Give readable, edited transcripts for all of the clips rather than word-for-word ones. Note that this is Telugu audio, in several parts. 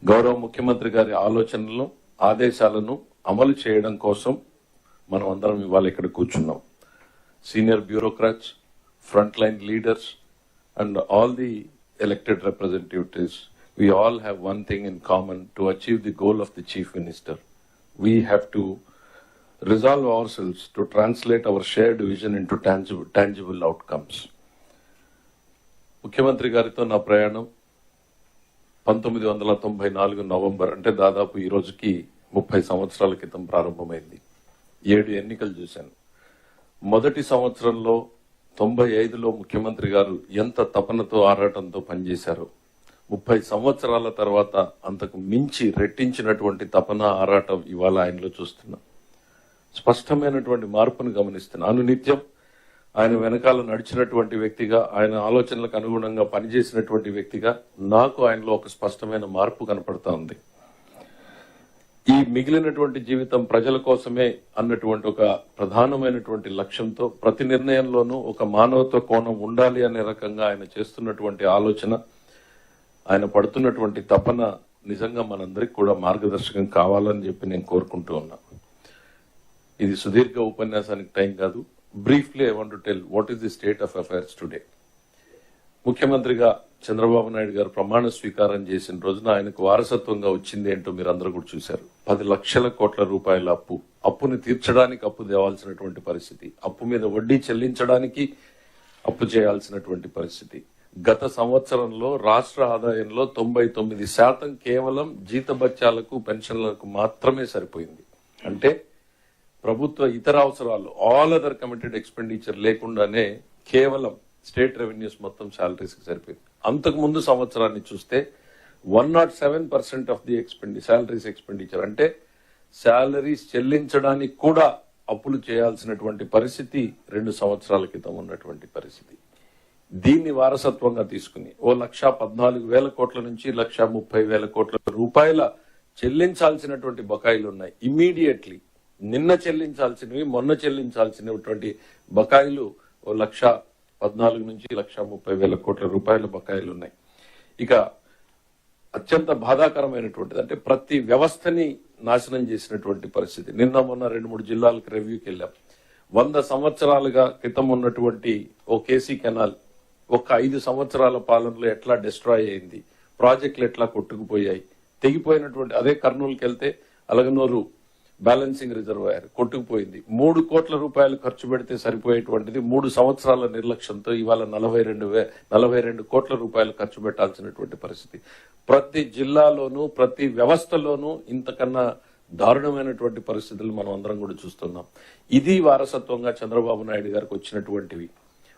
గౌరవ ముఖ్యమంత్రి గారి ఆలోచనలను ఆదేశాలను అమలు చేయడం కోసం మనం అందరం ఇవాళ ఇక్కడ కూర్చున్నాం. Senior bureaucrats, front line leaders and all the elected representatives, we all have one thing in common: to achieve the goal of the Chief Minister. We have to resolve ourselves to translate our shared vision into tangible outcomes. ముఖ్యమంత్రి గారితో నా ప్రయాణం 1994 నవంబర్, అంటే దాదాపు ఈ రోజుకి 30 సంవత్సరాల క్రితం ప్రారంభమైంది. 7 ఎన్నికలు చూశాను. మొదటి సంవత్సరంలో 95లో ముఖ్యమంత్రి గారు ఎంత తపనతో ఆరాటంతో పనిచేశారు. 30 సంవత్సరాల తర్వాత అంతకు మించి రెట్టించినటువంటి తపన ఆరాటం ఇవాళ ఆయనలో చూస్తున్నాం. స్పష్టమైనటువంటి మార్పును గమనిస్తున్నాను. నిత్యం ఆయన వెనకాల నడిచినటువంటి వ్యక్తిగా, ఆయన ఆలోచనలకు అనుగుణంగా పనిచేసినటువంటి వ్యక్తిగా నాకు ఆయనలో ఒక స్పష్టమైన మార్పు కనపడతా ఉంది. ఈ మిగిలినటువంటి జీవితం ప్రజల కోసమే అన్నటువంటి ఒక ప్రధానమైనటువంటి లక్ష్యంతో ప్రతి నిర్ణయంలోనూ ఒక మానవత్వ కోణం ఉండాలి అనే రకంగా ఆయన చేస్తున్నటువంటి ఆలోచన, ఆయన పడుతున్నటువంటి తపన నిజంగా మనందరికి కూడా మార్గదర్శకం కావాలని చెప్పి నేను కోరుకుంటూ ఉన్నా. ఇది సుదీర్ఘ ఉపన్యాసానికి టైం కాదు. Briefly I want to tell what is the state of affairs today. ముఖ్యమంత్రిగా చంద్రబాబు నాయుడు గారు ప్రమాణ స్వీకారం చేసిన రోజున ఆయనకు వారసత్వంగా వచ్చింది ఏంటో మీరు అందరూ కూడా చూశారు. 10 లక్షల కోట్ల రూపాయల అప్పుని తీర్చడానికి అప్పు తేవాల్సినటువంటి పరిస్థితి, అప్పు మీద వడ్డీ చెల్లించడానికి అప్పు చేయాల్సినటువంటి పరిస్థితి. గత సంవత్సరంలో రాష్ట్ర ఆదాయంలో 99% కేవలం జీతభత్యాలకు, పెన్షన్లకు మాత్రమే సరిపోయింది. అంటే ప్రభుత్వ ఇతర అవసరాలు, ఆల్ అదర్ కమిటెడ్ ఎక్స్పెండిచర్ లేకుండానే కేవలం స్టేట్ రెవెన్యూస్ మొత్తం శాలరీస్ కి సరిపోయింది. అంతకు ముందు సంవత్సరాన్ని చూస్తే 107% ఆఫ్ ది శాలరీస్ ఎక్స్పెండిచర్, అంటే శాలరీస్ చెల్లించడానికి కూడా అప్పులు చేయాల్సినటువంటి పరిస్థితి 2 సంవత్సరాల క్రితం ఉన్నటువంటి పరిస్థితి. దీన్ని వారసత్వంగా తీసుకుని 1,14,000 కోట్ల నుంచి 1,30,000 కోట్ల రూపాయల చెల్లించాల్సినటువంటి బకాయిలు ఉన్నాయి. ఇమ్మీడియట్లీ నిన్న చెల్లించాల్సినవి, మొన్న చెల్లించాల్సినటువంటి బకాయిలు 1,14,000 నుంచి 1,30,000 కోట్ల రూపాయల బకాయిలు ఉన్నాయి. ఇక అత్యంత బాధాకరమైనటువంటిది అంటే ప్రతి వ్యవస్థని నాశనం చేసినటువంటి పరిస్థితి. నిన్న మొన్న 2-3 జిల్లాలకు రివ్యూకి వెళ్ళాం. 100 సంవత్సరాలుగా క్రితం ఉన్నటువంటి ఓ కేసీ కెనాల్ ఒక 5 సంవత్సరాల పాలనలో ఎట్లా డిస్ట్రాయ్ అయింది, ప్రాజెక్టులు ఎట్లా కొట్టుకుపోయాయి, తెగిపోయినటువంటి. అదే కర్నూలుకి వెళ్తే అలగనూరు బ్యాలెన్సింగ్ రిజర్వాయర్ కొట్టుకుపోయింది. 3 కోట్ల రూపాయలు ఖర్చు పెడితే సరిపోయేటువంటిది 3 సంవత్సరాల నిర్లక్ష్యంతో ఇవాళ 42 కోట్ల రూపాయలు ఖర్చు పెట్టాల్సినటువంటి పరిస్థితి. ప్రతి జిల్లాలోనూ, ప్రతి వ్యవస్థలోనూ ఇంతకన్నా దారుణమైనటువంటి పరిస్థితులు మనం అందరం కూడా చూస్తున్నాం. ఇది వారసత్వంగా చంద్రబాబు నాయుడు గారికి వచ్చినటువంటివి.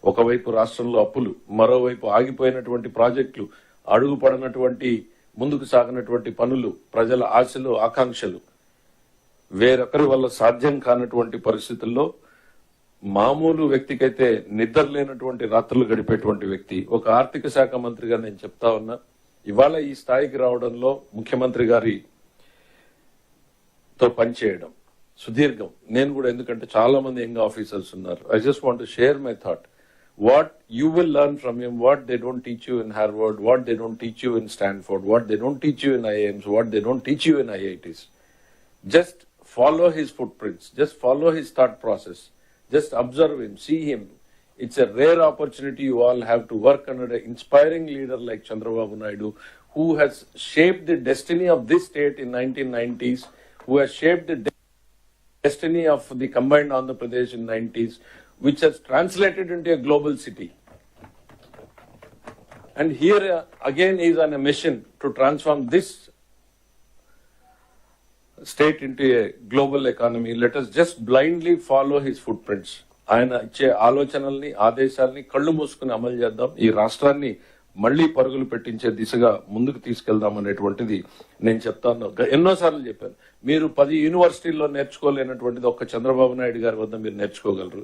ఒకవైపు రాష్ట్రంలో అప్పులు, మరోవైపు ఆగిపోయినటువంటి ప్రాజెక్టులు, అడుగుపడినటువంటి ముందుకు సాగినటువంటి పనులు, ప్రజల ఆశలు, ఆకాంక్షలు, వేరొకరి వల్ల సాధ్యం కానటువంటి పరిస్థితుల్లో మామూలు వ్యక్తికైతే నిద్ర లేనటువంటి రాత్రులు గడిపేటువంటి వ్యక్తి, ఒక ఆర్థిక శాఖ మంత్రిగా నేను చెప్తా ఉన్నా. ఇవాళ ఈ స్థాయికి రావడంలో ముఖ్యమంత్రి గారితో పనిచేయడం సుదీర్ఘం. నేను కూడా, ఎందుకంటే చాలా మంది యంగ్ ఆఫీసర్స్ ఉన్నారు. I just want to share my thought. What you will learn from him, what they don't teach you in Harvard, what they don't teach you in Stanford, what they don't teach you in IIMs, what they don't teach you in IITs. Just follow his footprints. Just follow his thought process. Just observe him, see him. It's a rare opportunity you all have to work under an inspiring leader like Chandrababu Naidu, who has shaped the destiny of this state in 1990s, who has shaped the destiny of the combined Andhra Pradesh in 90s, which has translated into a global city. And here again is on a mission to transform this state into a global economy. Let us just blindly follow his footprints. ఆయన ఇచ్చే ఆలోచనల్ని, ఆదేశాలని కళ్ళు మూసుకుని అమలు చేద్దాం. ఈ రాష్ట్రాన్ని మళ్లీ పరుగులు పెట్టించే దిశగా ముందుకు తీసుకెళ్దాం అనేటువంటిది నేను చెప్తాను. ఎన్నోసార్లు చెప్పాను, మీరు 10 యూనివర్సిటీల్లో నేర్చుకోలేనటువంటిది ఒక్క చంద్రబాబు నాయుడు గారి వద్ద మీరు నేర్చుకోగలరు.